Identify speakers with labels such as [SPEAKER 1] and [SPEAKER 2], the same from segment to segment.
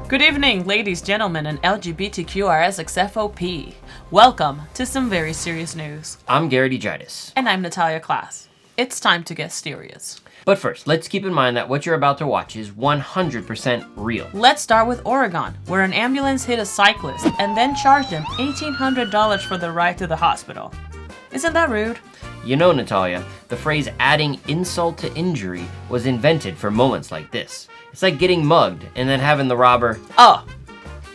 [SPEAKER 1] Good evening, ladies, gentlemen, and LGBTQRSXFOP. Welcome to some very serious news.
[SPEAKER 2] I'm Garrett Egitis.
[SPEAKER 1] And I'm Natalia Class. It's time to get serious.
[SPEAKER 2] But first, let's keep in mind that what you're about to watch is 100% real.
[SPEAKER 1] Let's start with Oregon, where an ambulance hit a cyclist and then charged him $1,800 for the ride to the hospital. Isn't that rude?
[SPEAKER 2] You know, Natalia, the phrase adding insult to injury was invented for moments like this. It's like getting mugged and then having the robber,
[SPEAKER 1] Oh,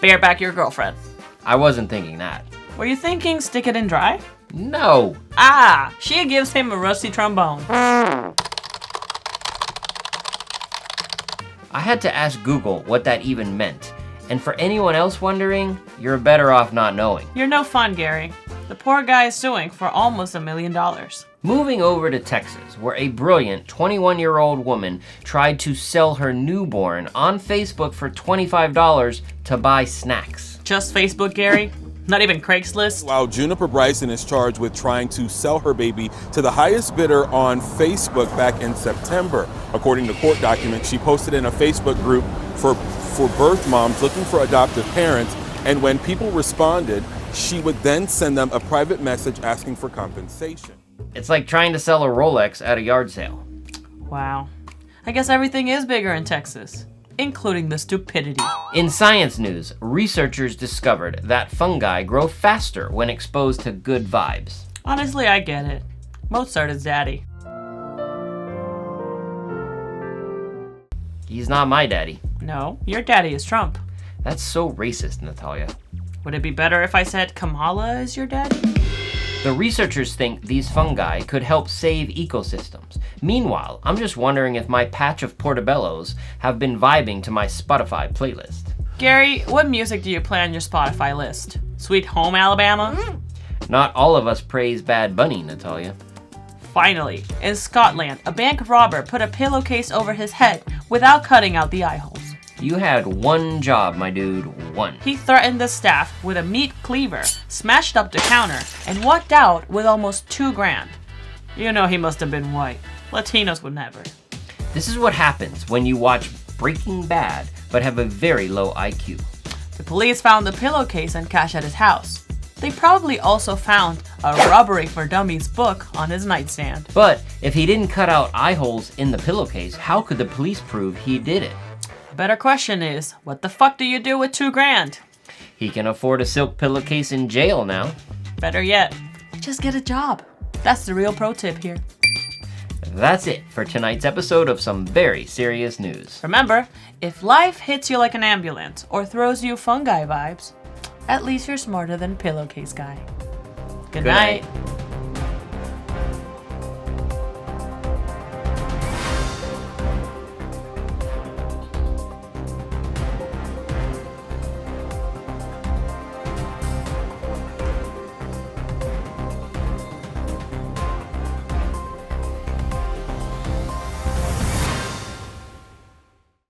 [SPEAKER 1] bareback your girlfriend.
[SPEAKER 2] I wasn't thinking that.
[SPEAKER 1] Were you thinking stick it in dry?
[SPEAKER 2] No.
[SPEAKER 1] She gives him a rusty trombone.
[SPEAKER 2] I had to ask Google what that even meant. And for anyone else wondering, you're better off not knowing.
[SPEAKER 1] You're no fun, Gary. The poor guy is suing for almost $1 million.
[SPEAKER 2] Moving over to Texas, where a brilliant 21-year-old woman tried to sell her newborn on Facebook for $25 to buy snacks.
[SPEAKER 1] Just Facebook, Gary? Not even Craigslist?
[SPEAKER 3] While Juniper Bryson is charged with trying to sell her baby to the highest bidder on Facebook back in September. According to court documents, she posted in a Facebook group for birth moms looking for adoptive parents, and when people responded, she would then send them a private message asking for compensation.
[SPEAKER 2] It's like trying to sell a Rolex at a yard sale.
[SPEAKER 1] Wow. I guess everything is bigger in Texas, including the stupidity.
[SPEAKER 2] In science news, researchers discovered that fungi grow faster when exposed to good vibes.
[SPEAKER 1] Honestly, I get it. Mozart is daddy.
[SPEAKER 2] He's not my daddy.
[SPEAKER 1] No, your daddy is Trump.
[SPEAKER 2] That's so racist, Natalia.
[SPEAKER 1] Would it be better if I said Kamala is your daddy?
[SPEAKER 2] The researchers think these fungi could help save ecosystems. Meanwhile, I'm just wondering if my patch of portobellos have been vibing to my Spotify playlist.
[SPEAKER 1] Gary, what music do you play on your Spotify list? Sweet Home Alabama?
[SPEAKER 2] Not all of us praise Bad Bunny, Natalia.
[SPEAKER 1] Finally, in Scotland, a bank robber put a pillowcase over his head without cutting out the eyeholes.
[SPEAKER 2] You had one job, my dude, one.
[SPEAKER 1] He threatened the staff with a meat cleaver, smashed up the counter, and walked out with almost $2,000. You know he must have been white. Latinos would never.
[SPEAKER 2] This is what happens when you watch Breaking Bad but have a very low IQ.
[SPEAKER 1] The police found the pillowcase and cash at his house. They probably also found a Robbery for Dummies book on his nightstand.
[SPEAKER 2] But if he didn't cut out eye holes in the pillowcase, how could the police prove he did it?
[SPEAKER 1] The better question is, what the fuck do you do with $2,000?
[SPEAKER 2] He can afford a silk pillowcase in jail now.
[SPEAKER 1] Better yet, just get a job. That's the real pro tip here.
[SPEAKER 2] That's it for tonight's episode of Some Very Serious News.
[SPEAKER 1] Remember, if life hits you like an ambulance or throws you fungi vibes, at least you're smarter than Pillowcase Guy. Good night.